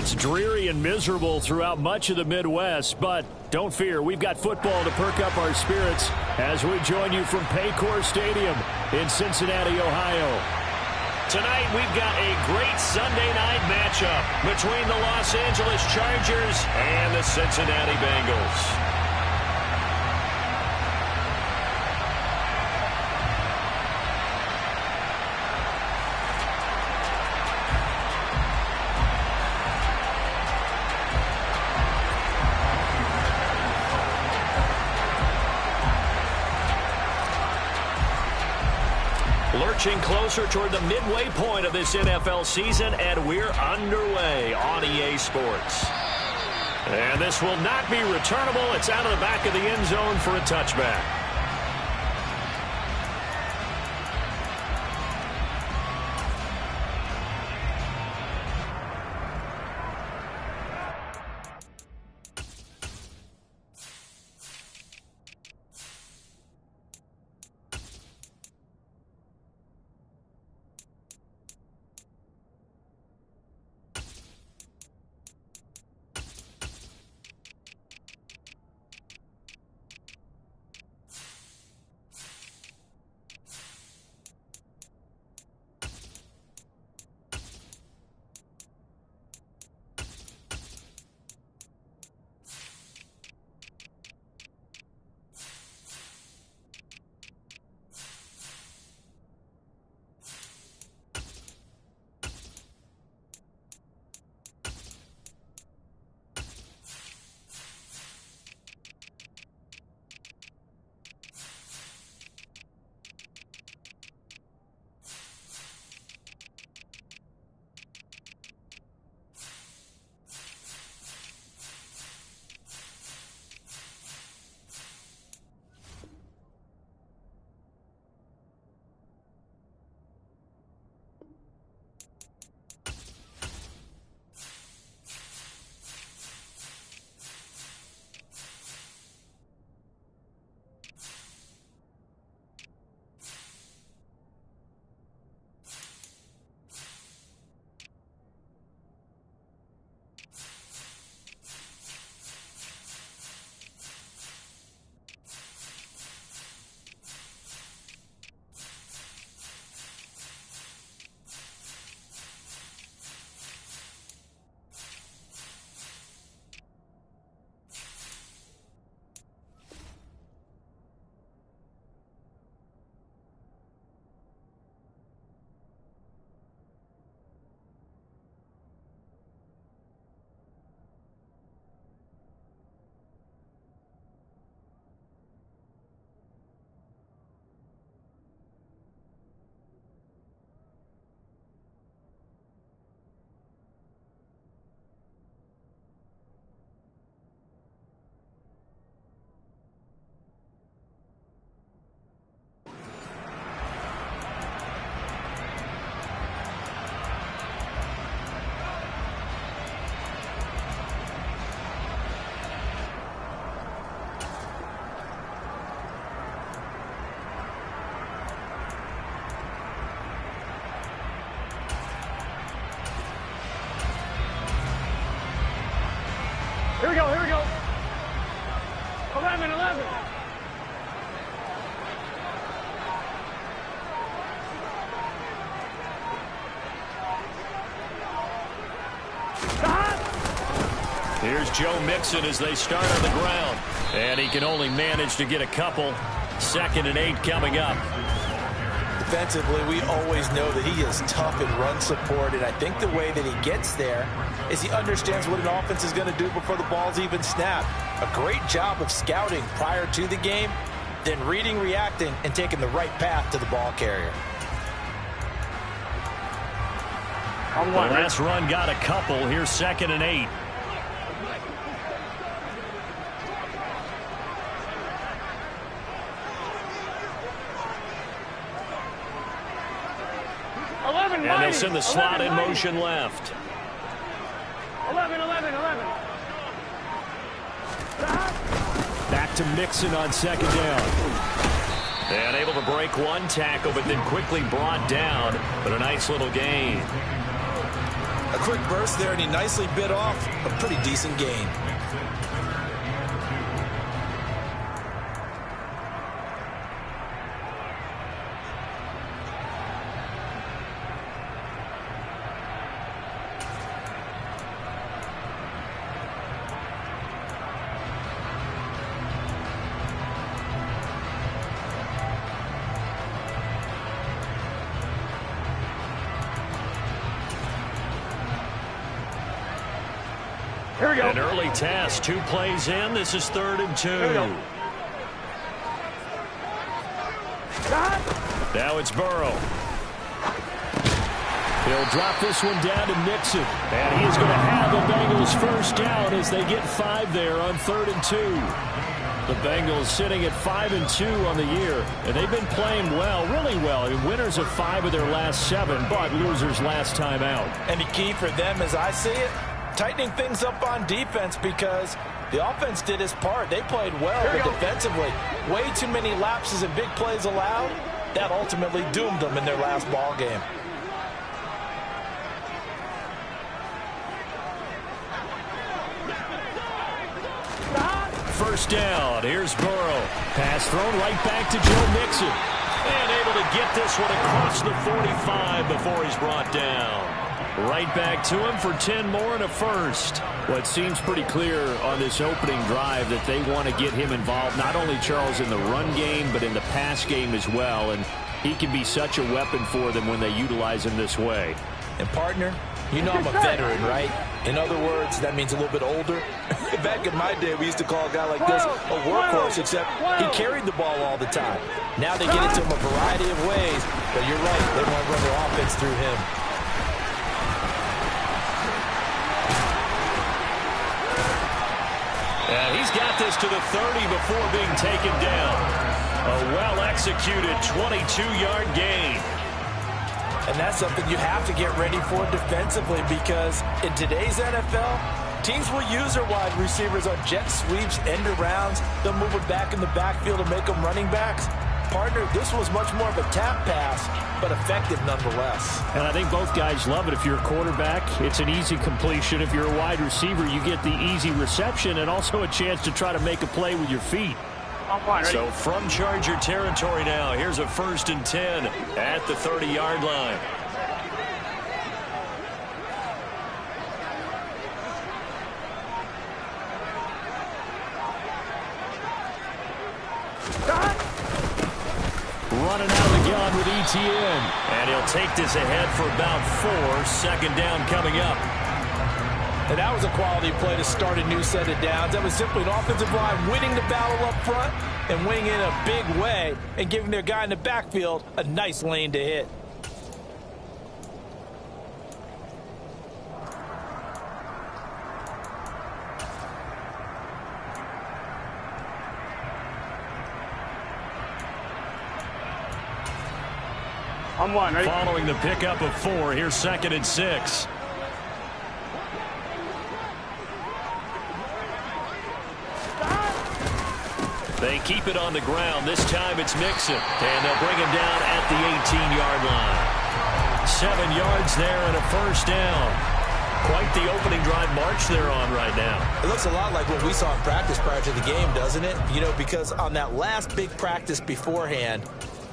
It's dreary and miserable throughout much of the Midwest, but don't fear, we've got football to perk up our spirits as we join you from Paycor Stadium in Cincinnati, Ohio. Tonight, we've got a great Sunday night matchup between the Los Angeles Chargers and the Cincinnati Bengals. Lurching closer toward the midway point of this NFL season, and we're underway on EA Sports. And this will not be returnable. It's out of the back of the end zone for a touchback. Here we go, here we go. 11. Here's Joe Mixon as they start on the ground. And he can only manage to get a couple. 2nd and 8 coming up. Defensively, we always know that he is tough in run support, and I think the way that he gets there is he understands what an offense is going to do before the ball's even snapped. A great job of scouting prior to the game, then reading, reacting, and taking the right path to the ball carrier. The last run got a couple. Here's 2nd and 8. And they'll send the slot in motion left. 11. Back to Mixon on 2nd down. And able to break one tackle, but then quickly brought down. But a nice little gain. A quick burst there, and he nicely bit off a pretty decent gain. Here we go. An early test. 2 plays in. This is 3rd and 2. Now it's Burrow. He'll drop this one down to Mixon. And he is going to have the Bengals first down as they get 5 there on 3rd and 2. The Bengals sitting at 5 and 2 on the year. And they've been playing well, really well. I mean, winners of 5 of their last 7, but losers last time out. And the key for them, as I see it, tightening things up on defense, because the offense did its part. They played well, but defensively, way too many lapses and big plays allowed. That ultimately doomed them in their last ball game. First down. Here's Burrow. Pass thrown right back to Joe Mixon. And able to get this one across the 45 before he's brought down. Right back to him for 10 more and a first. Well, it seems pretty clear on this opening drive that they want to get him involved, not only, Charles, in the run game, but in the pass game as well. And he can be such a weapon for them when they utilize him this way. And, partner, you know I'm a veteran, right? In other words, that means a little bit older. Back in my day, we used to call a guy like this a workhorse, except he carried the ball all the time. Now they get it to him a variety of ways, but you're right, they want to run their offense through him. And he's got this to the 30 before being taken down. A well-executed 22-yard gain. And that's something you have to get ready for defensively, because in today's NFL, teams will use their wide receivers on jet sweeps, end arounds. They'll move them back in the backfield and make them running backs. Partner, this was much more of a tap pass, but effective nonetheless. And I think both guys love it. If you're a quarterback, it's an easy completion. If you're a wide receiver, you get the easy reception and also a chance to try to make a play with your feet. So from Charger territory now, here's a 1st and 10 at the 30-yard line. Running out of the gun with Etienne. And he'll take this ahead for about 4. 2nd down coming up. And that was a quality play to start a new set of downs. That was simply an offensive line winning the battle up front and winning in a big way and giving their guy in the backfield a nice lane to hit. I'm one, ready? Following the pickup of 4, here's 2nd and 6. They keep it on the ground. This time it's Mixon. And they'll bring him down at the 18-yard line. 7 yards there and a first down. Quite the opening drive march they're on right now. It looks a lot like what we saw in practice prior to the game, doesn't it? You know, because on that last big practice beforehand,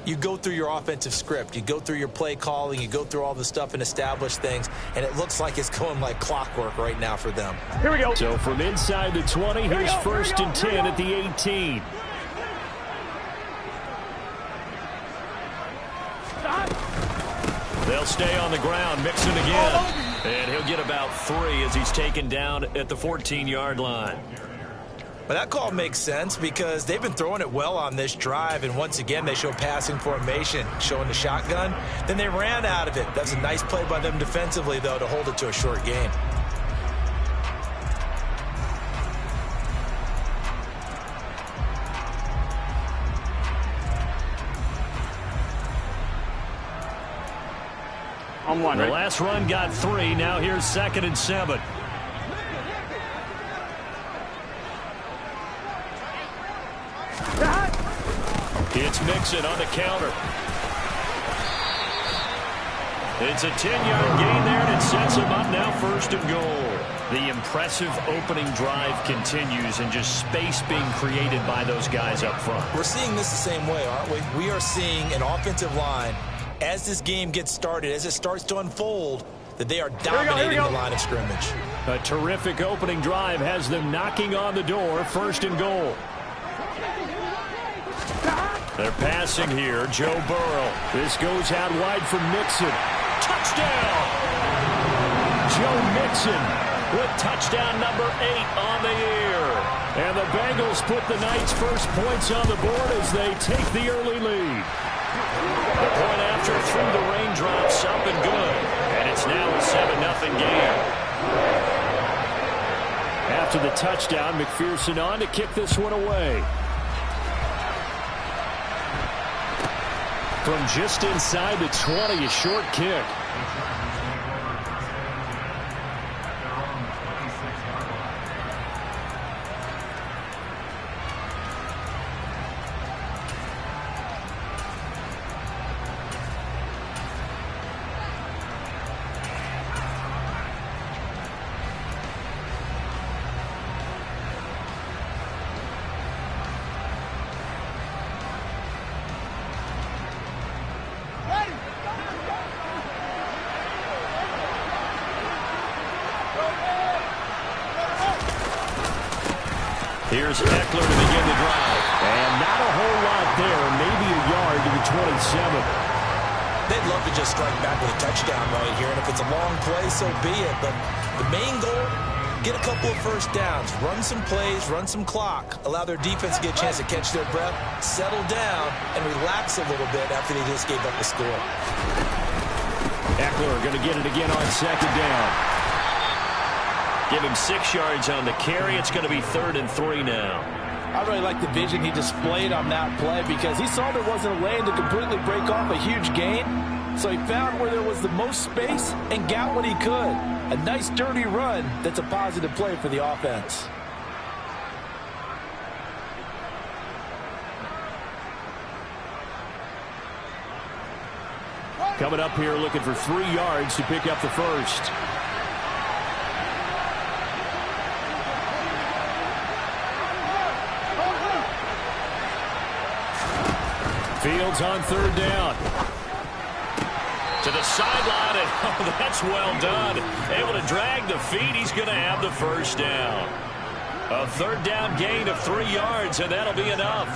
you go through your offensive script. You go through your play calling. You go through all the stuff and establish things. And it looks like it's going like clockwork right now for them. Here we go. So from inside the 20, here's 1st and 10 at the 18. They'll stay on the ground. Mixon again. And he'll get about 3 as he's taken down at the 14-yard line. But that call makes sense because they've been throwing it well on this drive, and once again they show passing formation, showing the shotgun. Then they ran out of it. That's a nice play by them defensively, though, to hold it to a short gain. I'm one, The ready? last run got 3. Now here's 2nd and 7. It's Mixon on the counter. It's a 10-yard gain there, and it sets him up now 1st and goal. The impressive opening drive continues, and just space being created by those guys up front. We're seeing this the same way, aren't we? We are seeing an offensive line, as this game gets started, as it starts to unfold, that they are dominating the line of scrimmage. A terrific opening drive has them knocking on the door, 1st and goal. They're passing here. Joe Burrow. This goes out wide from Mixon. Touchdown! Joe Mixon with touchdown number 8 on the year. And the Bengals put the Knights' first points on the board as they take the early lead. The point after through the raindrops, up and good. And it's now a 7-0 game. After the touchdown, McPherson on to kick this one away. From just inside the 20, a short kick. Here's Eckler to begin the drive. And not a whole lot there. Maybe a yard to the 27. They'd love to just strike back with a touchdown right here. And if it's a long play, so be it. But the main goal, get a couple of first downs. Run some plays, run some clock. Allow their defense to get a chance to catch their breath, settle down, and relax a little bit after they just gave up the score. Eckler going to get it again on 2nd down. Give him 6 yards on the carry. It's going to be 3rd and 3 now. I really like the vision he displayed on that play because he saw there wasn't a lane to completely break off a huge gain. So he found where there was the most space and got what he could. A nice dirty run that's a positive play for the offense. Coming up here looking for 3 yards to pick up the first. Fields on 3rd down. To the sideline, and oh, that's well done. Able to drag the feet. He's going to have the first down. A 3rd down gain of 3 yards, and that'll be enough.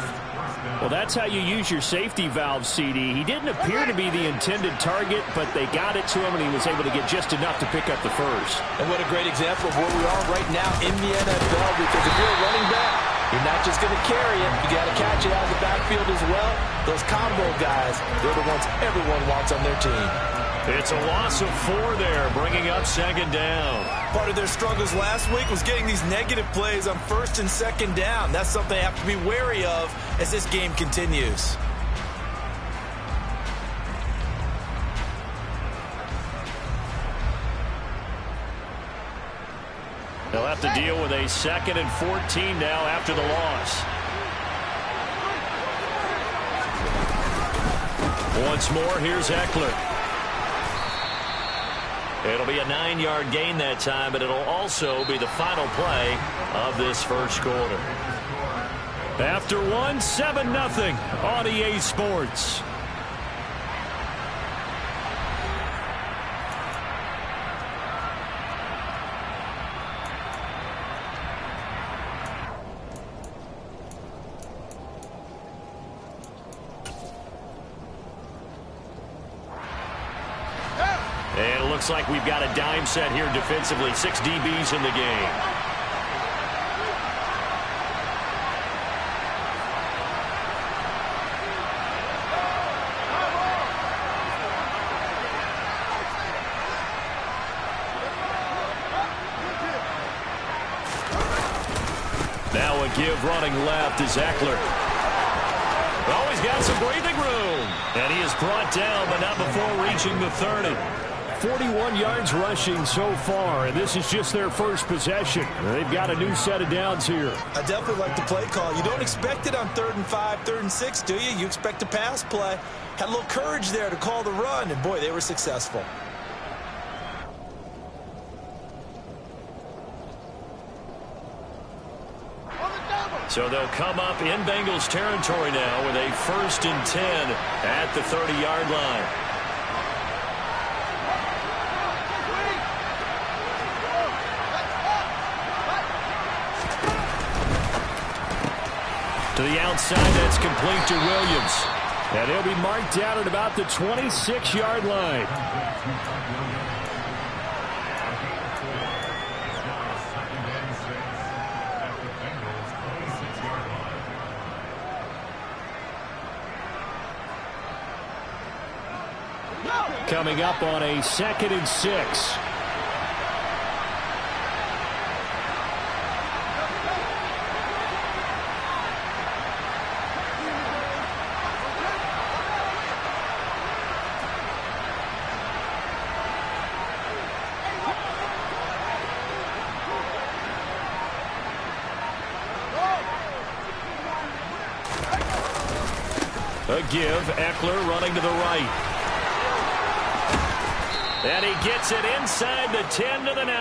Well, that's how you use your safety valve, CD. He didn't appear to be the intended target, but they got it to him, and he was able to get just enough to pick up the first. And what a great example of where we are right now in the NFL, because if you're a running back, you're not just going to carry it. You got to catch it out of the backfield as well. Those combo guys, they're the ones everyone wants on their team. It's a loss of 4 there, bringing up 2nd down. Part of their struggles last week was getting these negative plays on 1st and 2nd down. That's something they have to be wary of as this game continues. They'll have to deal with a 2nd and 14 now after the loss. Once more, here's Eckler. It'll be a 9-yard gain that time, but it'll also be the final play of this first quarter. After one, 7-0 on EA Sports. And it looks like we've got a dime set here defensively. 6 DBs in the game. Now a give running left is Eckler. Oh, he's got some breathing room. And he is brought down, but not before reaching the 30. 41 yards rushing so far, and this is just their first possession. They've got a new set of downs here. I definitely like the play call. You don't expect it on 3rd and 5, 3rd and 6, do you? You expect a pass play. Had a little courage there to call the run, and boy, they were successful. So they'll come up in Bengals territory now with a 1st and 10 at the 30-yard line. To the outside, that's complete to Williams. And he'll be marked down at about the 26-yard line. Coming up on a 2nd and 6. A give, Eckler running to the right. And he gets it inside the 10 to the 9.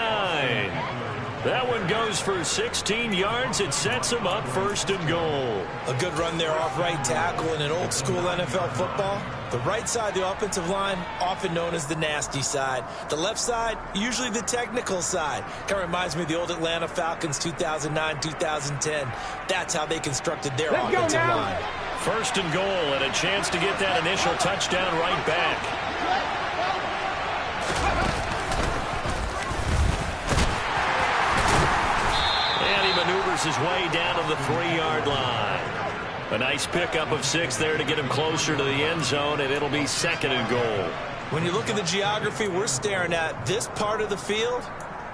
That one goes for 16 yards. It sets him up 1st and goal. A good run there off right tackle in an old school NFL football. The right side, the offensive line, often known as the nasty side. The left side, usually the technical side. Kind of reminds me of the old Atlanta Falcons 2009-2010. That's how they constructed their offensive line. 1st and goal and a chance to get that initial touchdown right back. And he maneuvers his way down to the 3-yard line. A nice pickup of 6 there to get him closer to the end zone, and it'll be 2nd and goal. When you look at the geography we're staring at, this part of the field,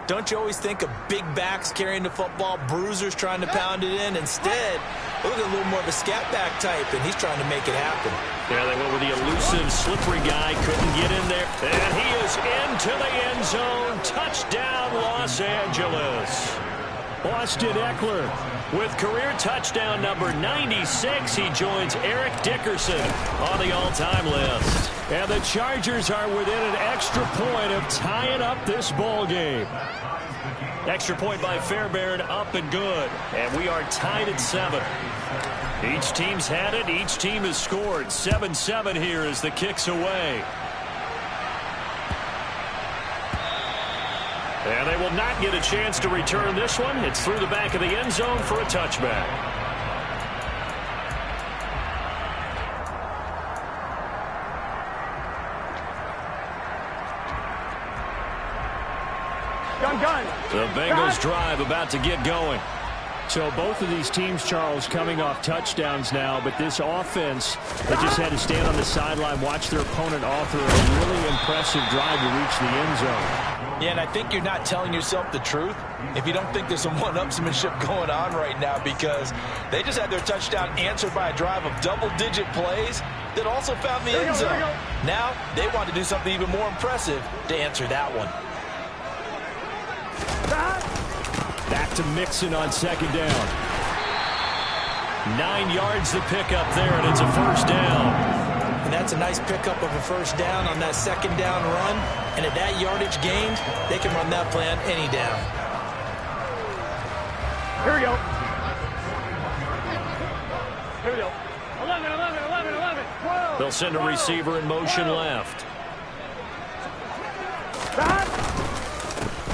don't you always think of big backs carrying the football, bruisers trying to pound it in? Instead, look at a little more of a scat back type, and he's trying to make it happen. Yeah, they went with the elusive, slippery guy. Couldn't get in there. And he is into the end zone. Touchdown, Los Angeles. Austin Eckler. With career touchdown number 96, he joins Eric Dickerson on the all-time list. And the Chargers are within an extra point of tying up this ball game. Extra point by Fairbairn, up and good. And we are tied at 7. Each team's had it. Each team has scored. 7-7 here as the kick's away. And they will not get a chance to return this one. It's through the back of the end zone for a touchback. Gun. The Bengals drive about to get going. So both of these teams, Charles, coming off touchdowns now, but this offense, they just had to stand on the sideline, watch their opponent author a really impressive drive to reach the end zone. Yeah, and I think you're not telling yourself the truth if you don't think there's some one-upsmanship going on right now, because they just had their touchdown answered by a drive of double-digit plays that also found the end zone. Now they want to do something even more impressive to answer that one. Back to Mixon on 2nd down. 9 yards to pick up there, and it's a 1st down. And that's a nice pickup of a 1st down on that 2nd down run. And at that yardage gained, they can run that play on any down. Here we go. Here we go. 11, 12. They'll send a receiver in motion left.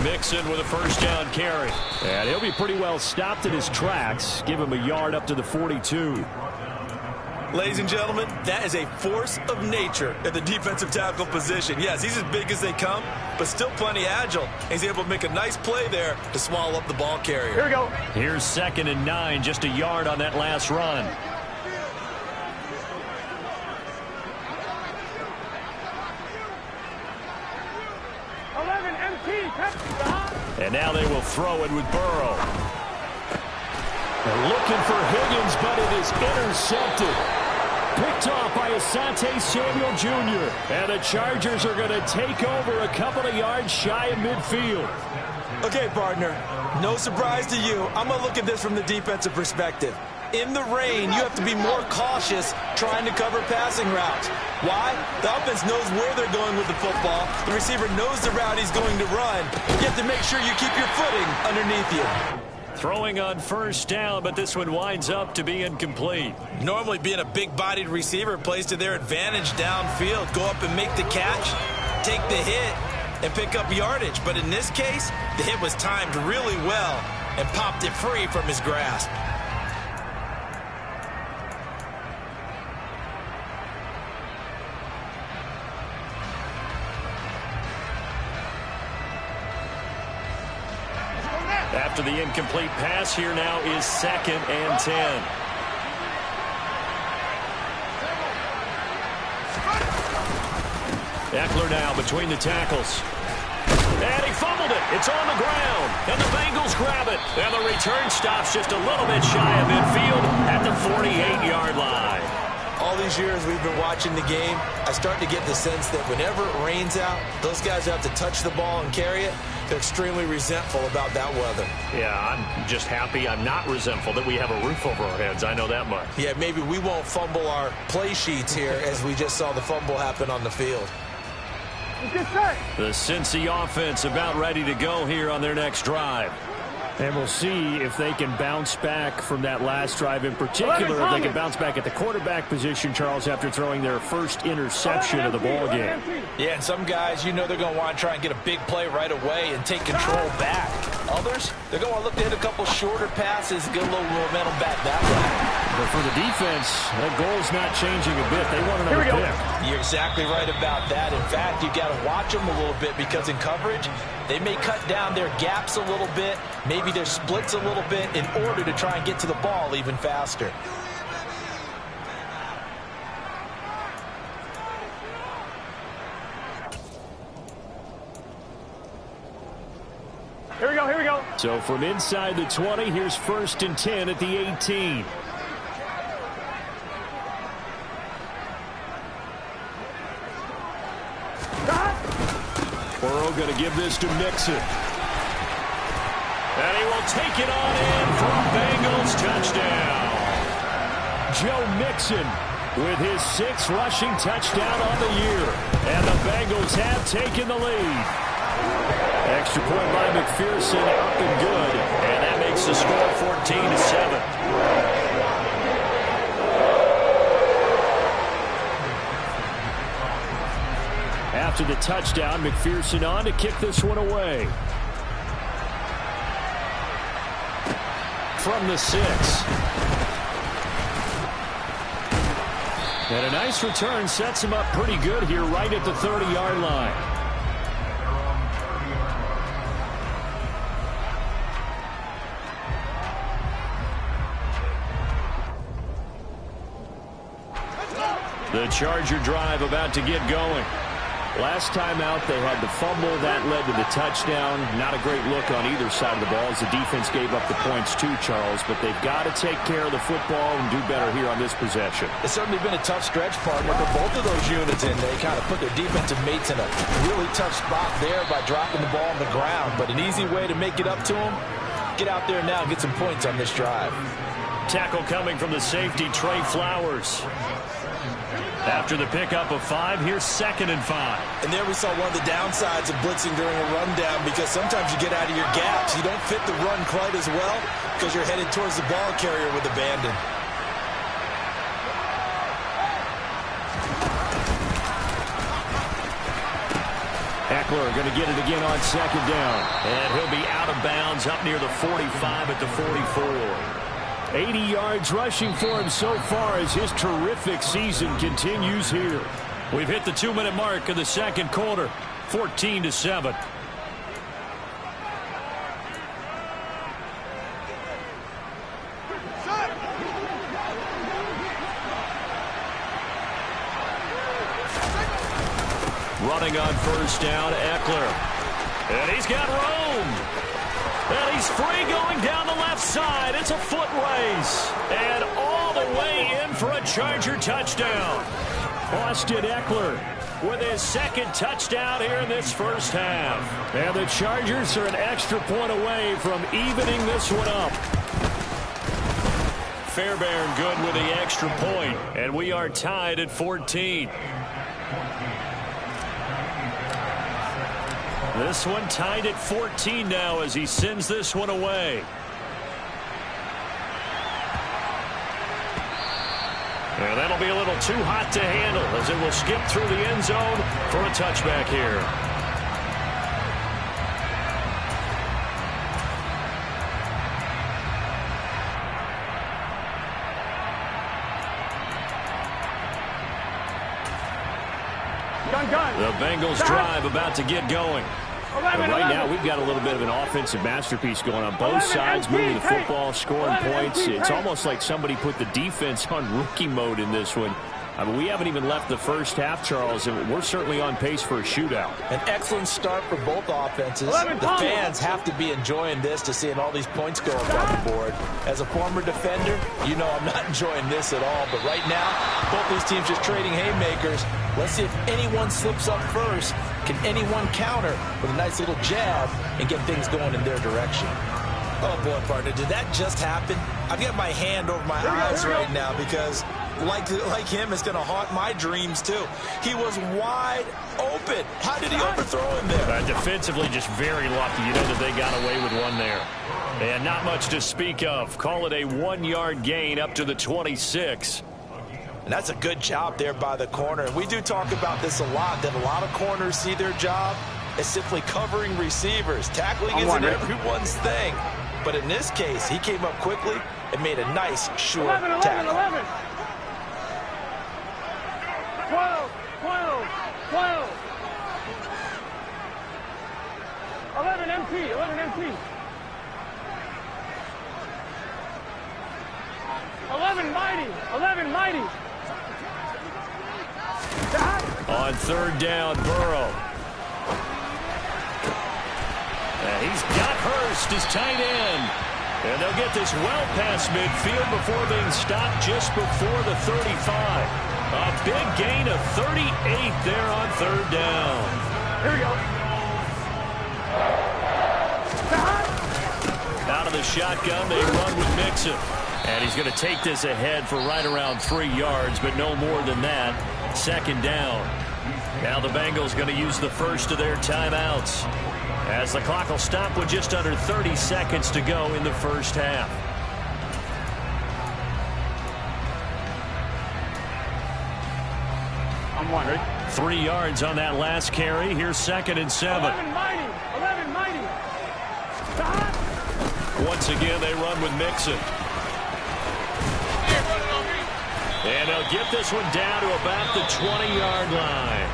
Mixon with a 1st down carry. And he'll be pretty well stopped in his tracks. Give him a yard up to the 42. Ladies and gentlemen, that is a force of nature at the defensive tackle position. Yes, he's as big as they come, but still plenty agile. He's able to make a nice play there to swallow up the ball carrier. Here we go. Here's 2nd and 9, just a yard on that last run. And now they will throw it with Burrow. They're looking for Higgins, but it is intercepted. picked off by Asante Samuel Jr. And the Chargers are going to take over a couple of yards shy of midfield. Okay, partner, no surprise to you. I'm going to look at this from the defensive perspective. In the rain, you have to be more cautious trying to cover passing routes. Why? The offense knows where they're going with the football. The receiver knows the route he's going to run. You have to make sure you keep your footing underneath you. Throwing on first down, but this one winds up to be incomplete. Normally being a big-bodied receiver plays to their advantage downfield. Go up and make the catch, take the hit, and pick up yardage. But in this case, the hit was timed really well and popped it free from his grasp. After the incomplete pass, here now is 2nd and 10. Eckler now between the tackles. And he fumbled it. It's on the ground. And the Bengals grab it. And the return stops just a little bit shy of midfield at the 48-yard line. All these years we've been watching the game, I start to get the sense that whenever it rains out, those guys who have to touch the ball and carry it, they're extremely resentful about that weather. Yeah, I'm just happy I'm not resentful that we have a roof over our heads. I know that much. Yeah, maybe we won't fumble our play sheets here as we just saw the fumble happen on the field. The Cincy offense about ready to go here on their next drive. And we'll see if they can bounce back from that last drive in particular, if they can bounce back at the quarterback position, Charles, after throwing their first interception of the ball game. Yeah, and some guys, you know they're going to want to try and get a big play right away and take control back. Others, they're going to look to hit a couple shorter passes, get a little momentum back that way. But for the defense, that goal's not changing a bit. They want another pick. You're exactly right about that. In fact, you got to watch them a little bit because in coverage, they may cut down their gaps a little bit, maybe their splits a little bit in order to try and get to the ball even faster. Here we go, here we go. So from inside the 20, here's 1st and 10 at the 18. Burrow going to give this to Mixon. And he will take it on in for a Bengals touchdown. Joe Mixon with his 6th rushing touchdown on the year. And the Bengals have taken the lead. Extra point by McPherson, up and good. And that makes the score 14-7. After the touchdown, McPherson on to kick this one away. From the 6. And a nice return sets him up pretty good here right at the 30-yard line. The Charger drive about to get going. Last time out, they had the fumble. That led to the touchdown. Not a great look on either side of the ball as the defense gave up the points too, Charles. But they've got to take care of the football and do better here on this possession. It's certainly been a tough stretch, partner, for both of those units, and they kind of put their defensive mates in a really tough spot there by dropping the ball on the ground. But an easy way to make it up to them, get out there now and get some points on this drive. Tackle coming from the safety, Trey Flowers. After the pickup of 5, here's 2nd and 5. And there we saw one of the downsides of blitzing during a rundown, because sometimes you get out of your gaps. You don't fit the run quite as well because you're headed towards the ball carrier with abandon. Eckler going to get it again on 2nd down. And he'll be out of bounds up near the 45 at the 44. 80 yards rushing for him so far as his terrific season continues here. We've hit the 2-minute mark of the 2nd quarter, 14-7. Running on first down, Eckler. And he's got room. And he's free going down the left side. It's a foot race. And all the way in for a Charger touchdown. Austin Eckler With his second touchdown here in this first half. And the Chargers are an extra point away from evening this one up. Fairbairn good with the extra point, and we are tied at 14. This one tied at 14 now as he sends this one away. And that'll be a little too hot to handle as it will skip through the end zone for a touchback here. The Bengals drive about to get going. But right now, we've got a little bit of an offensive masterpiece going on. Both sides moving the football, scoring points. It's almost like somebody put the defense on rookie mode in this one. I mean, we haven't even left the first half, Charles, and we're certainly on pace for a shootout. An excellent start for both offenses. The fans have to be enjoying this to seeing all these points go up on the board. As a former defender, you know I'm not enjoying this at all. But right now, both these teams just trading haymakers. Let's see if anyone slips up first. Can anyone counter with a nice little jab and get things going in their direction? Oh, boy, partner, did that just happen? I've got my hand over my eyes right now because, like him, it's going to haunt my dreams, too. He was wide open. How did he overthrow him there? Defensively, just very lucky. You know that they got away with one there. And not much to speak of. Call it a 1-yard gain up to the 26. And that's a good job there by the corner. And we do talk about this a lot, that a lot of corners see their job as simply covering receivers. Tackling isn't everyone's thing. But in this case, he came up quickly and made a nice, short tackle. 11. 12. 11 MT. 11 MT. 11 mighty. 11 mighty. On third down, Burrow. He's got Hurst as tight end. And they'll get this well past midfield before being stopped just before the 35. A big gain of 38 there on third down. Here we go. Out of the shotgun, they run with Mixon. And he's going to take this ahead for right around 3 yards, but no more than that. Second down. Now the Bengals going to use the first of their timeouts, as the clock will stop with just under 30 seconds to go in the first half. I'm one, ready? 3 yards on that last carry. Here's 2nd and 7. 11 mighty. 11 mighty. Once again, they run with Mixon. And they'll get this one down to about the 20-yard line.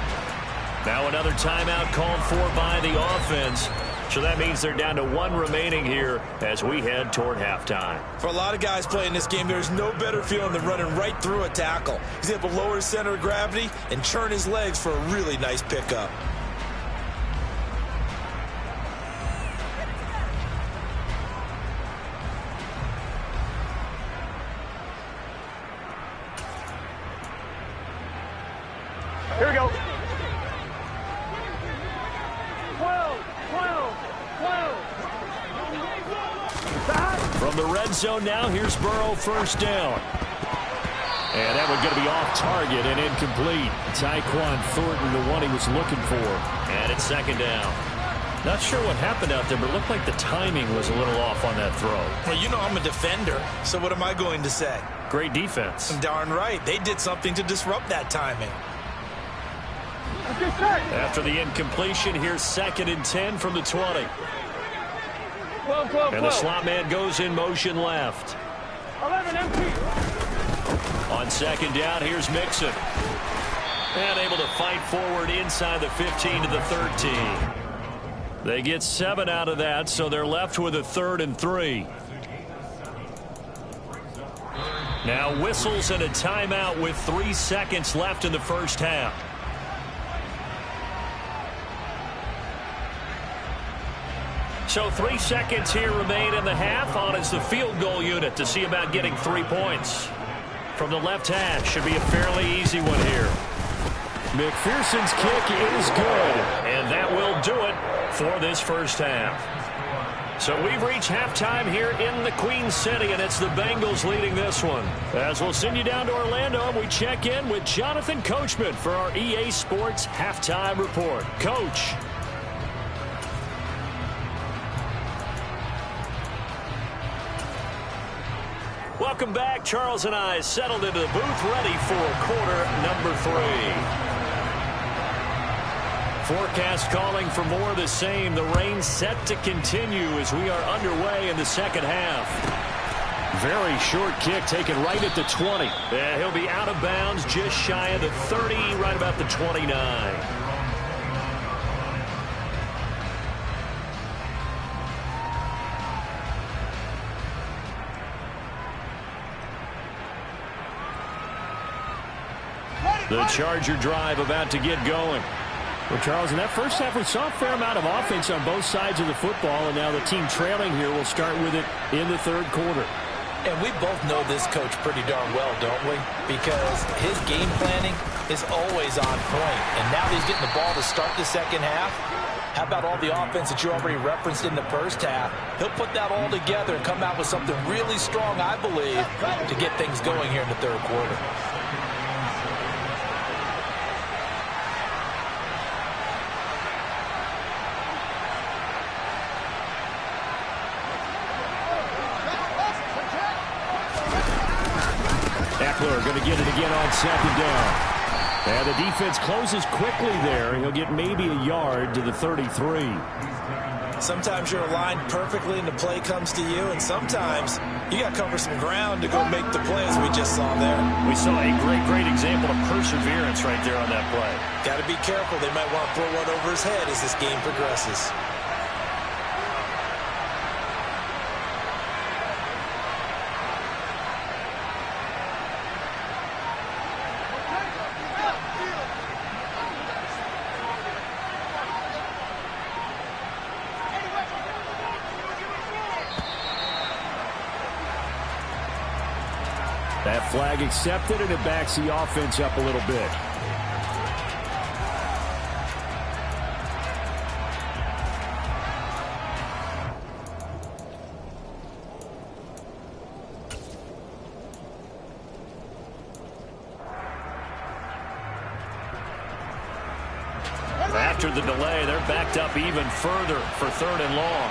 Now another timeout called for by the offense. So that means they're down to 1 remaining here as we head toward halftime. For a lot of guys playing this game, there's no better feeling than running right through a tackle. He's able to lower his center of gravity and churn his legs for a really nice pickup. Here we go. 12. From the red zone now, here's Burrow, first down. And that one going to be off target and incomplete. Tyquan Thornton, the one he was looking for. And it's 2nd down. Not sure what happened out there, but it looked like the timing was a little off on that throw. Well, you know I'm a defender, so what am I going to say? Great defense. Darn right. They did something to disrupt that timing. After the incompletion, here's 2nd and 10 from the 20. 12. And the slot man goes in motion left. 11 MT. On 2nd down, here's Mixon. And able to fight forward inside the 15 to the 13. They get 7 out of that, so they're left with a 3rd and 3. Now whistles and a timeout with 3 seconds left in the first half. So 3 seconds here remain in the half. On is the field goal unit to see about getting 3 points. from the left hash. Should be a fairly easy one here. McPherson's kick is good. And that will do it for this first half. So we've reached halftime here in the Queen City, and it's the Bengals leading this one. As we'll send you down to Orlando, and we check in with Jonathan Coachman for our EA Sports Halftime Report. Coach. Welcome back. Charles and I settled into the booth, ready for quarter number 3. Forecast calling for more of the same. The rain set to continue as we are underway in the second half. Very short kick taken right at the 20. Yeah, he'll be out of bounds just shy of the 30, right about the 29. The Charger drive about to get going. Well, Charles, in that first half, we saw a fair amount of offense on both sides of the football, and now the team trailing here will start with it in the third quarter. And we both know this coach pretty darn well, don't we? Because his game planning is always on point. And now that he's getting the ball to start the second half, how about all the offense that you already referenced in the first half? He'll put that all together and come out with something really strong, I believe, to get things going here in the third quarter. Eckler going to get it again on second down. And the defense closes quickly there. He'll get maybe a yard to the 33. Sometimes you're aligned perfectly and the play comes to you, and sometimes you got to cover some ground to go make the play, as we just saw there. We saw a great example of perseverance right there on that play. Got to be careful. They might want to throw one over his head as this game progresses. That flag accepted, and it backs the offense up a little bit. After the delay, they're backed up even further for third and long.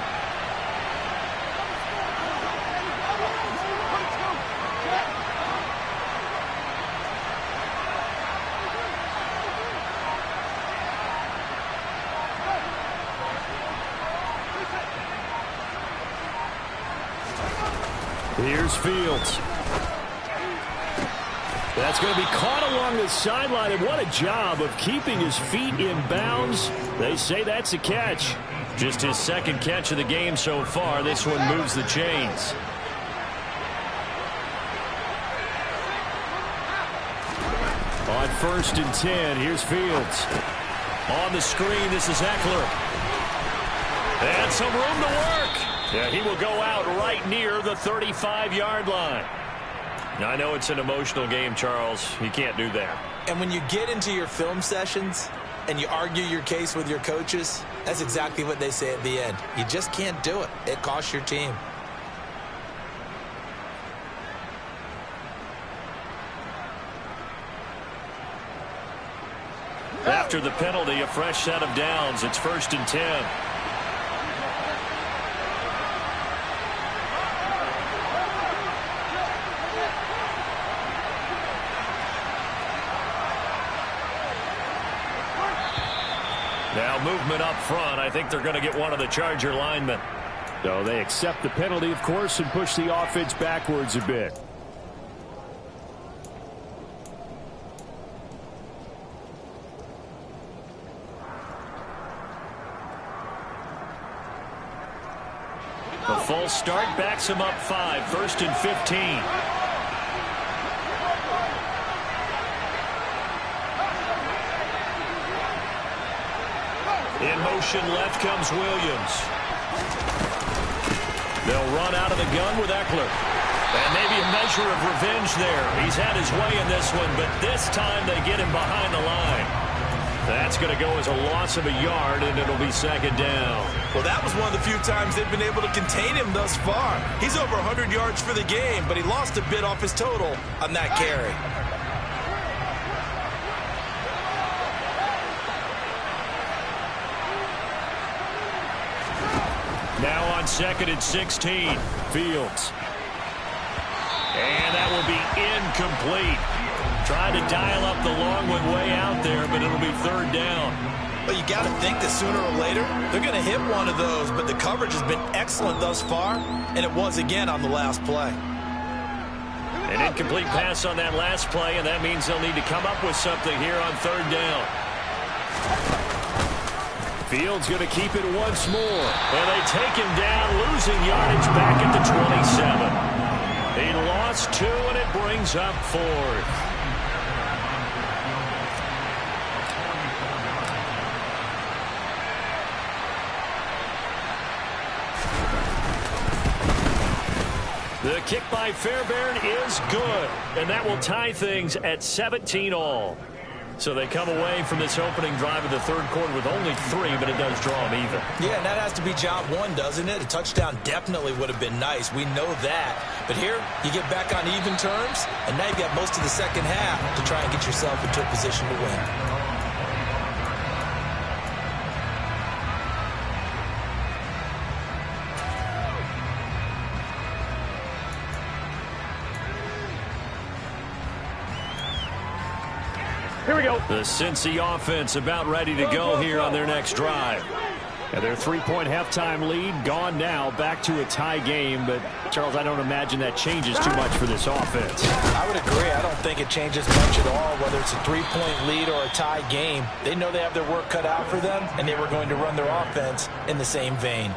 Here's Fields. That's going to be caught along the sideline, and what a job of keeping his feet in bounds. They say that's a catch. Just his second catch of the game so far. This one moves the chains. On 1st and 10, here's Fields. On the screen, this is Eckler. And some room to work. Yeah, he will go out right near the 35-yard line. Now, I know it's an emotional game, Charles. You can't do that. And when you get into your film sessions and you argue your case with your coaches, that's exactly what they say at the end. You just can't do it. It costs your team. After the penalty, a fresh set of downs. It's 1st and 10. Now movement up front. I think they're going to get one of the Charger linemen. So they accept the penalty, of course, and push the offense backwards a bit. The full start backs him up 5. 1st and 15. In motion left comes Williams. They'll run out of the gun with Eckler. And maybe a measure of revenge there. He's had his way in this one, but this time they get him behind the line. That's going to go as a loss of a yard, and it'll be second down. Well, that was one of the few times they've been able to contain him thus far. He's over 100 yards for the game, but he lost a bit off his total on that carry. Now on second and 16, Fields. And that will be incomplete. Tried to dial up the long one way out there, but it'll be third down. But you got to think that sooner or later, they're going to hit one of those, but the coverage has been excellent thus far, and it was again on the last play. An incomplete pass on that last play, and that means they'll need to come up with something here on third down. Fields going to keep it once more, and they take him down, losing yardage back at the 27. He lost 2, and it brings up 4th. The kick by Fairbairn is good, and that will tie things at 17 all. So they come away from this opening drive of the third quarter with only 3, but it does draw them even. Yeah, and that has to be job one, doesn't it? A touchdown definitely would have been nice. We know that. But here, you get back on even terms, and now you've got most of the second half to try and get yourself into a position to win. Here we go. The Cincy offense about ready to go here on their next drive. And their 3-point halftime lead gone now, back to a tie game. But, Charles, I don't imagine that changes too much for this offense. I would agree. I don't think it changes much at all, whether it's a 3-point lead or a tie game. They know they have their work cut out for them, and they were going to run their offense in the same vein.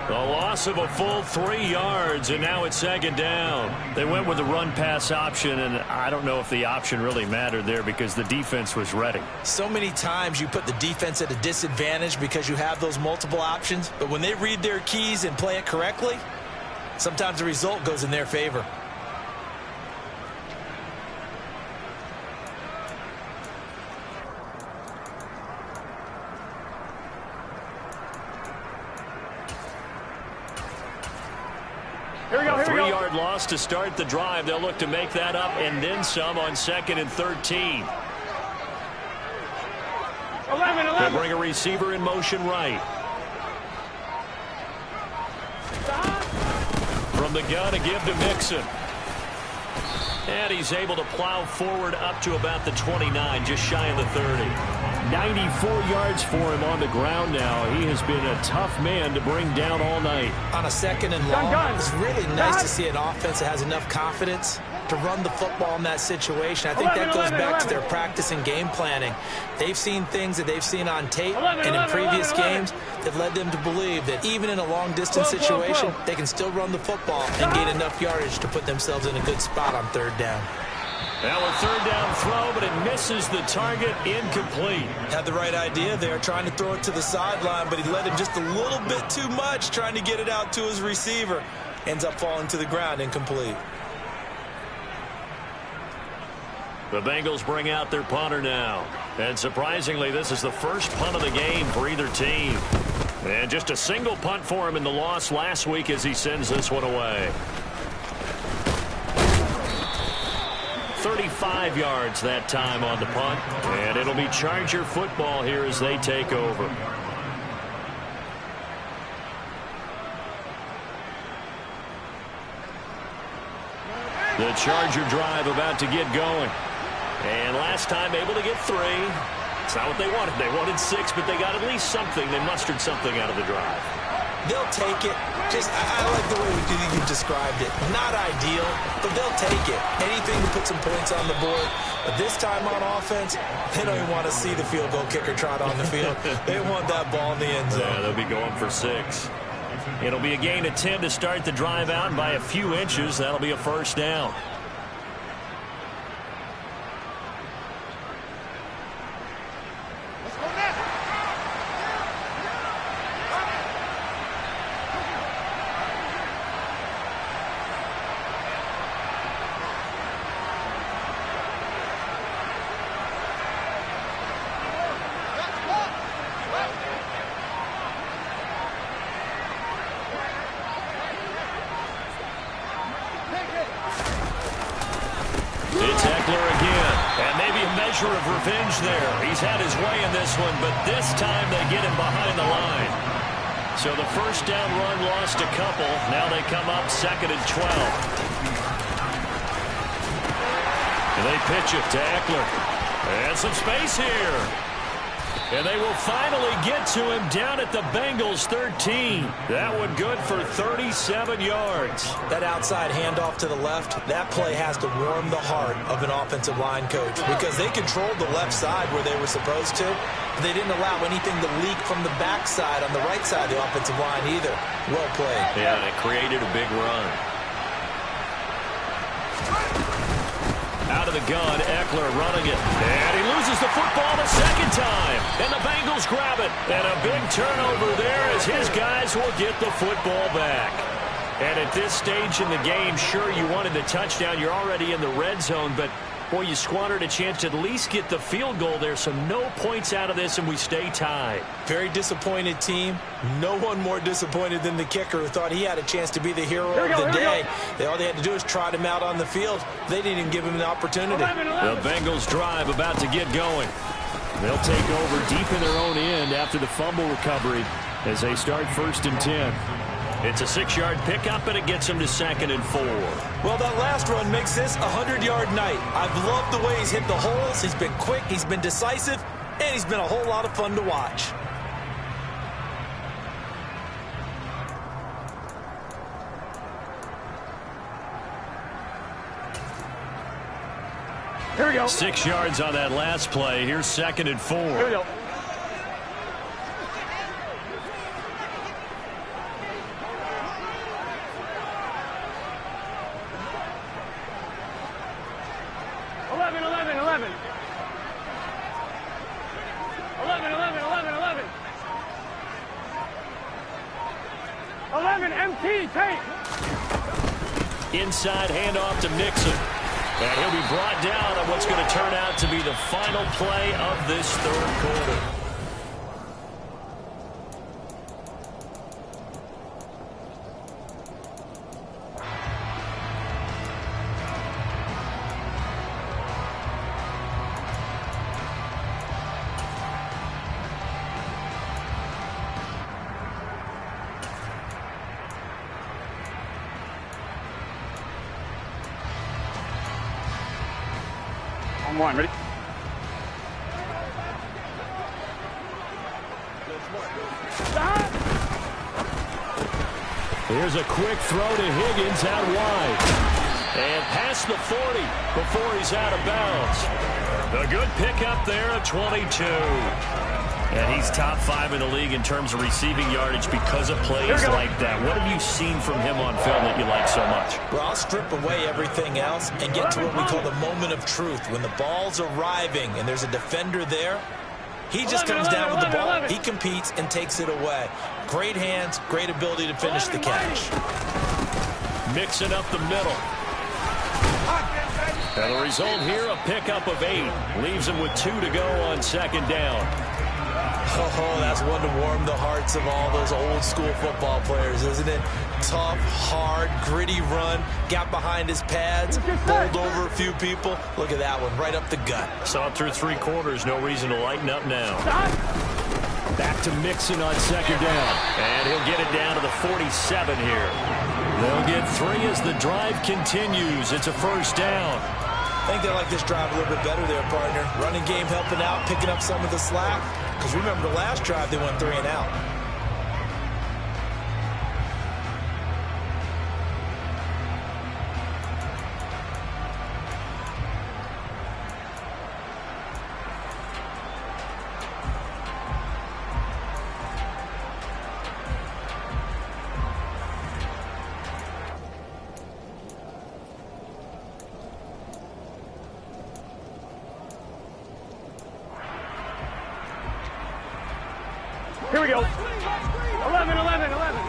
The loss of a full 3 yards, and now it's second down. They went with the run-pass option, and I don't know if the option really mattered there because the defense was ready. So many times you put the defense at a disadvantage because you have those multiple options, but when they read their keys and play it correctly, sometimes the result goes in their favor. Here we go, A here we go. 3-yard loss to start the drive. They'll look to make that up and then some on second and 13. 11. They'll bring a receiver in motion right. From the gun, a give to Mixon. And he's able to plow forward up to about the 29, just shy of the 30. 94 yards for him on the ground now. He has been a tough man to bring down all night. On a second and long, it's really nice to see an offense that has enough confidence to run the football in that situation. I think that goes back to their practice and game planning. They've seen things that they've seen on tape and in previous games that led them to believe that even in a long-distance situation, they can still run the football and gain enough yardage to put themselves in a good spot on third down. Now a third down throw, but it misses the target, incomplete. Had the right idea there, trying to throw it to the sideline, but he led him just a little bit too much, trying to get it out to his receiver. Ends up falling to the ground, incomplete. The Bengals bring out their punter now. And surprisingly, this is the first punt of the game for either team. And just a single punt for him in the loss last week as he sends this one away. 35 yards that time on the punt. And it'll be Charger football here as they take over. The Charger drive about to get going. And last time able to get 3. It's not what they wanted. They wanted 6, but they got at least something. They mustered something out of the drive. They'll take it. I like the way you described it. Not ideal, but they'll take it. Anything to put some points on the board. But this time on offense, they don't even want to see the field goal kicker trot on the field. They want that ball in the end zone. Yeah, they'll be going for 6. It'll be a gain of 10 to start the drive out, and by a few inches, that'll be a first down. measure of revenge there. He's had his way in this one, but this time they get him behind the line. So the first down run lost a couple. Now they come up 2nd and 12. And they pitch it to Eckler. And some space here. And they will finally get to him down at the Bengals 13. That one good for 37 yards. That outside handoff to the left, that play has to warm the heart of an offensive line coach because they controlled the left side where they were supposed to. They didn't allow anything to leak from the backside on the right side of the offensive line either. Well played. Yeah, and it created a big run. Out of the gun, Eckler running it. And he loses the football the second time. And the Bengals grab it. And a big turnover there as his guys will get the football back. And at this stage in the game, sure, you wanted the touchdown. You're already in the red zone, but boy, you squandered a chance to at least get the field goal there, so no points out of this, and we stay tied. Very disappointed team. No one more disappointed than the kicker who thought he had a chance to be the hero of the day. All they had to do is trot him out on the field. They didn't even give him the opportunity. The Bengals drive about to get going. They'll take over deep in their own end after the fumble recovery as they start 1st and 10. It's a 6-yard pickup, and it gets him to 2nd and 4. Well, that last run makes this a 100-yard night. I've loved the way he's hit the holes. He's been quick, he's been decisive, and he's been a whole lot of fun to watch. Here we go. 6 yards on that last play. Here's 2nd and 4. Here we go. Inside handoff to Mixon. And he'll be brought down on what's going to turn out to be the final play of this 3rd quarter. One, ready? Here's a quick throw to Higgins out wide. And past the 40 before he's out of bounds. A good pickup there at 22. And he's top 5 in the league in terms of receiving yardage because of plays like that. What have you seen from him on film that you like so much? Well, I'll strip away everything else and get to what we call the moment of truth. When the ball's arriving and there's a defender there, he just comes down with the ball. He competes and takes it away. Great hands, great ability to finish the catch. Mixing up the middle. And the result here, a pickup of 8. Leaves him with 2 to go on 2nd down. Oh, that's one to warm the hearts of all those old school football players, isn't it? Tough, hard, gritty run, got behind his pads, bowled over a few people. Look at that one, right up the gut. Saw it through 3 quarters, no reason to lighten up now. Back to Mixon on 2nd down. And he'll get it down to the 47 here. They'll get 3 as the drive continues. It's a 1st down. I think they like this drive a little bit better there, partner. Running game helping out, picking up some of the slack. Because remember the last drive, they went 3 and out. Here we go. 11, 11, 11.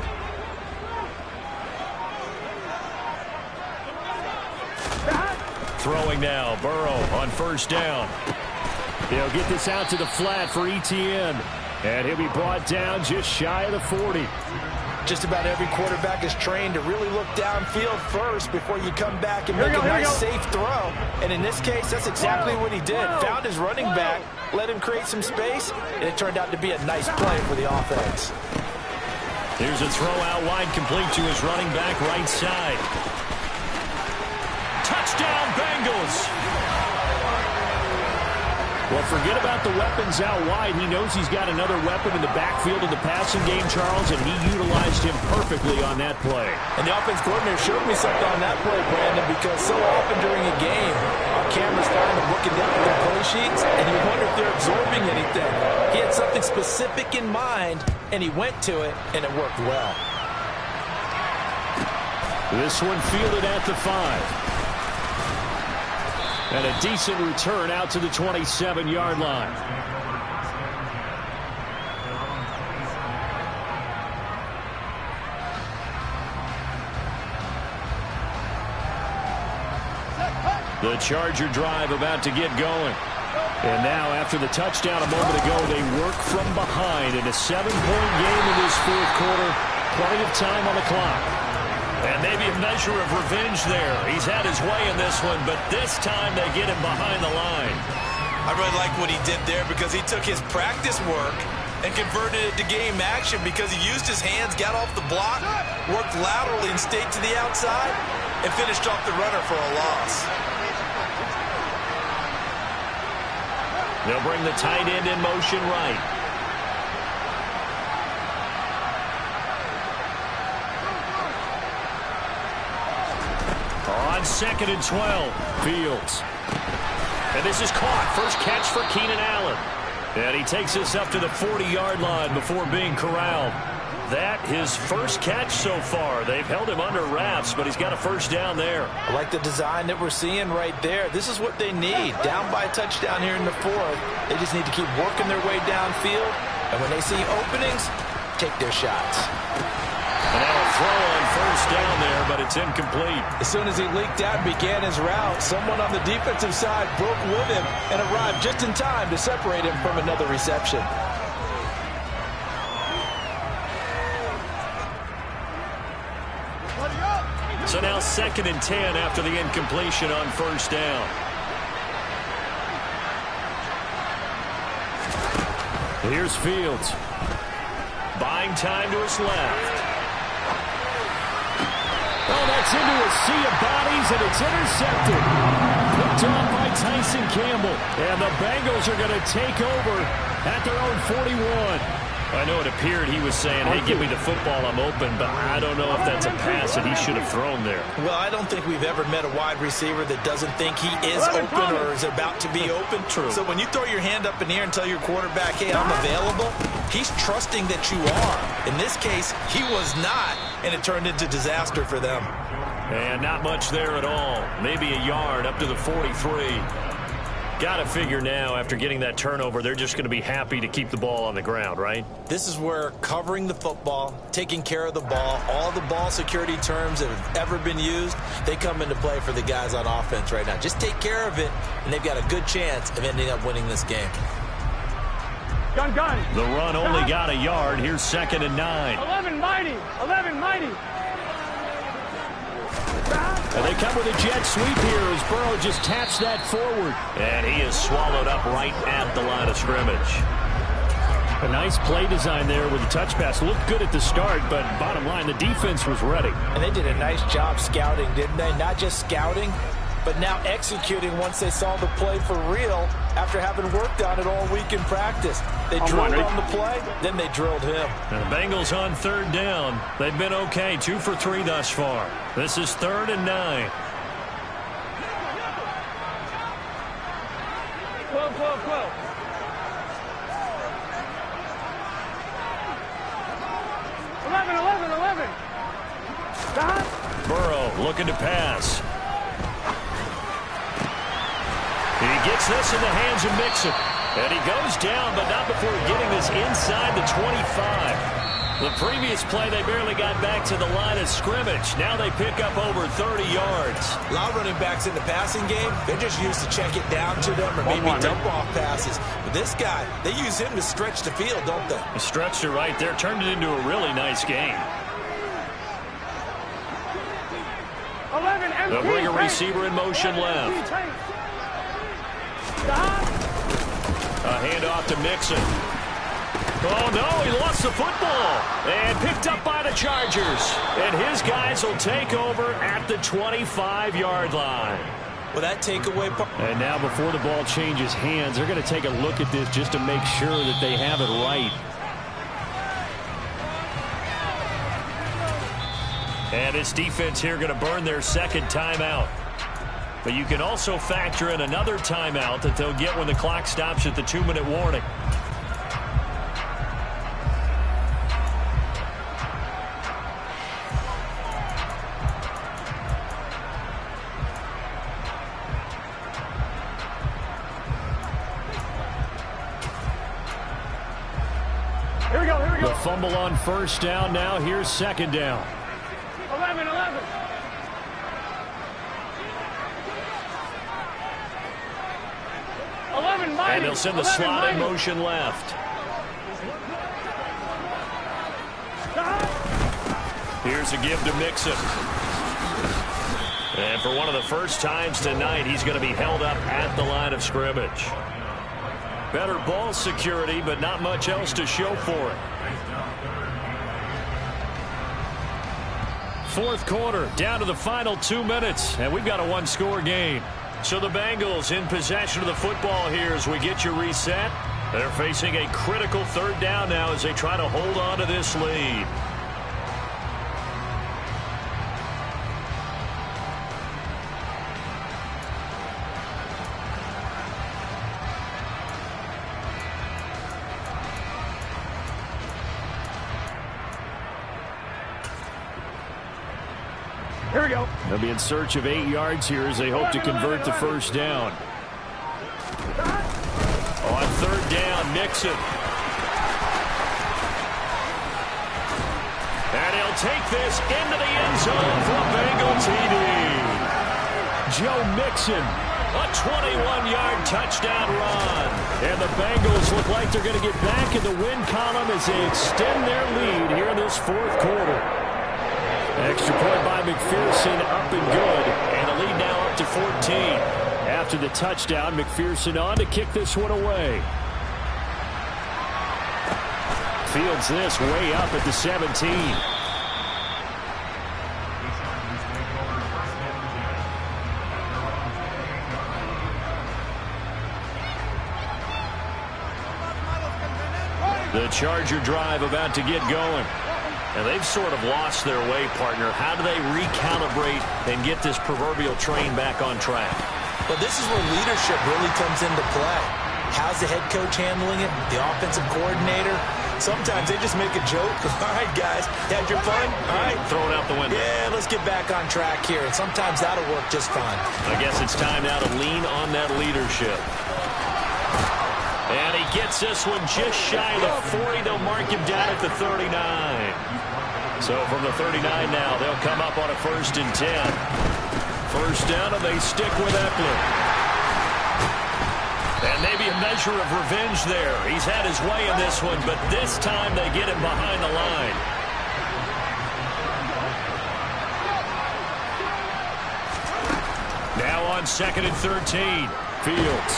Throwing now, Burrow on 1st down. They'll get this out to the flat for Etienne. And he'll be brought down just shy of the 40. Just about every quarterback is trained to really look downfield first before you come back and make a nice, safe throw. And in this case, that's exactly what he did. Found his running back, let him create some space, and it turned out to be a nice play for the offense. Here's a throw out wide, complete to his running back right side. Touchdown, Bengals! Well, forget about the weapons out wide. He knows he's got another weapon in the backfield of the passing game, Charles, and he utilized him perfectly on that play. And the offense coordinator showed me something on that play, Brandon, because so often during a game, our cameras find them looking down at their play sheets, and you wonder if they're absorbing anything. He had something specific in mind, and he went to it, and it worked well. This one fielded at the 5. And a decent return out to the 27-yard line. The Charger drive about to get going. And now, after the touchdown a moment ago, they work from behind in a 7-point game in this fourth quarter. Plenty of time on the clock. And maybe a measure of revenge there. He's had his way in this one, but this time they get him behind the line. I really like what he did there because he took his practice work and converted it to game action because he used his hands, got off the block, worked laterally and stayed to the outside, and finished off the runner for a loss. They'll bring the tight end in motion right. On 2nd and 12, Fields. And this is caught. First catch for Keenan Allen. And he takes us up to the 40-yard line before being corralled. That his first catch so far. They've held him under wraps, but he's got a first down there. I like the design that we're seeing right there. This is what they need. Down by a touchdown here in the 4th. They just need to keep working their way downfield. And when they see openings, take their shots. And now a throw on first down there, but it's incomplete. As soon as he leaked out and began his route, someone on the defensive side broke with him and arrived just in time to separate him from another reception. So now 2nd and 10 after the incompletion on first down. Here's Fields. Buying time to his left. Oh, that's into a sea of bodies, and it's intercepted. Picked off by Tyson Campbell. And the Bengals are going to take over at their own 41. I know it appeared he was saying, hey, give me the football, I'm open, but I don't know if that's a pass that he should have thrown there. Well, I don't think we've ever met a wide receiver that doesn't think he is open or is about to be open. True. So when you throw your hand up in the air and tell your quarterback, hey, I'm available, he's trusting that you are. In this case, he was not, and it turned into disaster for them. And not much there at all. Maybe a yard up to the 43. Got to figure now, after getting that turnover, they're just going to be happy to keep the ball on the ground, right? This is where covering the football, taking care of the ball, all the ball security terms that have ever been used, they come into play for the guys on offense right now. Just take care of it, and they've got a good chance of ending up winning this game. Gun. The run only got a yard. Here's 2nd and 9. 11 mighty. And they come with a jet sweep here as Burrow just taps that forward. And he is swallowed up right at the line of scrimmage. A nice play design there with the touch pass. Looked good at the start, but bottom line, the defense was ready. And they did a nice job scouting, didn't they? Not just scouting, but now executing once they saw the play for real after having worked on it all week in practice. They drilled on the play, then they drilled him. And the Bengals on 3rd down. They've been okay, 2 for 3 thus far. This is 3rd and 9. 12. 11. Burrow looking to pass. He gets this in the hands of Mixon. And he goes down, but not before getting this inside the 25. The previous play, they barely got back to the line of scrimmage. Now they pick up over 30 yards. A lot of running backs in the passing game, they're just used to check it down to them or maybe dump-off passes. But this guy, they use him to stretch the field, don't they? Stretched it right there, turned it into a really nice game. They'll bring a receiver in motion left. A handoff to Mixon. Oh, no, he lost the football. And picked up by the Chargers. And his guys will take over at the 25-yard line. Well, that takeaway. And now before the ball changes hands, they're going to take a look at this just to make sure that they have it right. And this defense here going to burn their second timeout. But you can also factor in another timeout that they'll get when the clock stops at the 2-minute warning. Here we go, here we go. The fumble on first down now. Here's second down. 11. And they'll send the slot in motion left. Here's a give to Mixon. And for one of the first times tonight, he's going to be held up at the line of scrimmage. Better ball security, but not much else to show for it. Fourth quarter, down to the final 2 minutes, and we've got a one-score game. So the Bengals in possession of the football here as we get you reset. They're facing a critical third down now as they try to hold on to this lead. Here we go. They'll be in search of 8 yards here as they hope to convert the first down. On third down, Mixon. And he'll take this into the end zone for a Bengal TD. Joe Mixon. A 21-yard touchdown run. And the Bengals look like they're going to get back in the win column as they extend their lead here in this fourth quarter. Extra point by McPherson, up and good. And the lead now up to 14. After the touchdown, McPherson on to kick this one away. Fields this way up at the 17. The Charger drive about to get going. And they've sort of lost their way, partner. How do they recalibrate and get this proverbial train back on track? Well, this is where leadership really comes into play. How's the head coach handling it? The offensive coordinator? Sometimes they just make a joke. All right, guys, had your fun? All right. Throw it out the window. Yeah, let's get back on track here. And sometimes that'll work just fine. I guess it's time now to lean on that leadership. And he gets this one just shy of the 40. They'll mark him down at the 39. So from the 39 now, they'll come up on a 1st and 10. First down, and they stick with Eckler. And maybe a measure of revenge there. He's had his way in this one, but this time they get him behind the line. Now on 2nd and 13. Fields.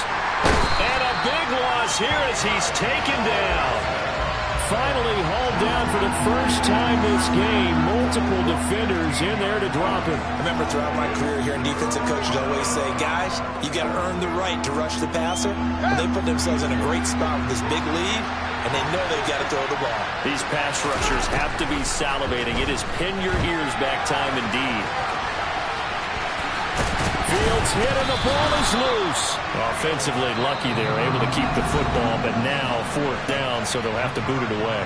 And a big loss here as he's taken down. Finally hauled down for the first time this game. Multiple defenders in there to drop him. I remember throughout my career here in defensive coaches always say, guys, you got to earn the right to rush the passer. And they put themselves in a great spot with this big lead, and they know they've got to throw the ball. These pass rushers have to be salivating. It is pin your ears back time indeed. Fields hit and the ball is loose. Offensively lucky they were able to keep the football, but now 4th down, so they'll have to boot it away.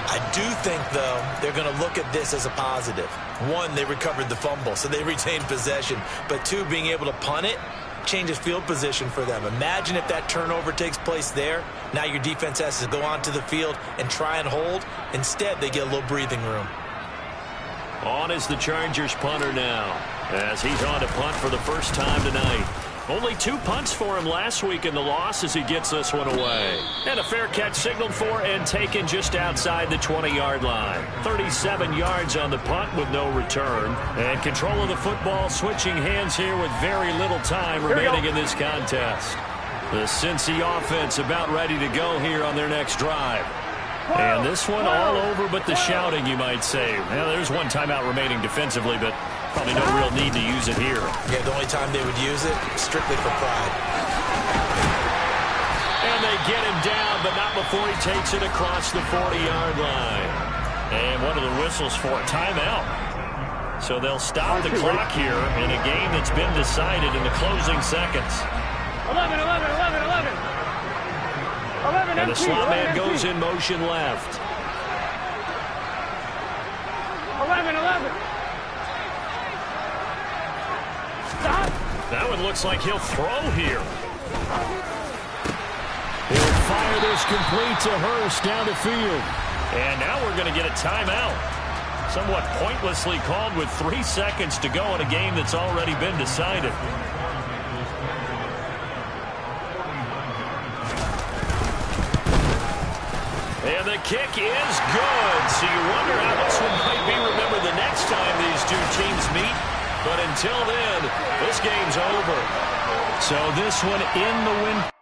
I do think, though, they're going to look at this as a positive. One, they recovered the fumble, so they retained possession. But two, being able to punt it changes field position for them. Imagine if that turnover takes place there. Now your defense has to go onto the field and try and hold. Instead, they get a little breathing room. On is the Chargers punter now, as he's on to punt for the first time tonight. Only 2 punts for him last week in the loss as he gets this one away. And a fair catch signaled for and taken just outside the 20-yard line. 37 yards on the punt with no return. And control of the football switching hands here with very little time remaining in this contest. The Cincy offense about ready to go here on their next drive. And this one all over but the shouting, you might say. Well, there's one timeout remaining defensively, but probably no real need to use it here. Yeah, the only time they would use it, strictly for pride. And they get him down, but not before he takes it across the 40-yard line. And what are the whistles for? Timeout. So they'll stop the clock here in a game that's been decided in the closing seconds. 11. And the slot man goes in motion left. 11. Stop. That one looks like he'll throw here. He'll fire this complete to Hurst down the field. And now we're going to get a timeout. Somewhat pointlessly called with 3 seconds to go in a game that's already been decided. And the kick is good. So you wonder how this one might be remembered the next time these two teams meet. But until then, this game's over. So this one in the win.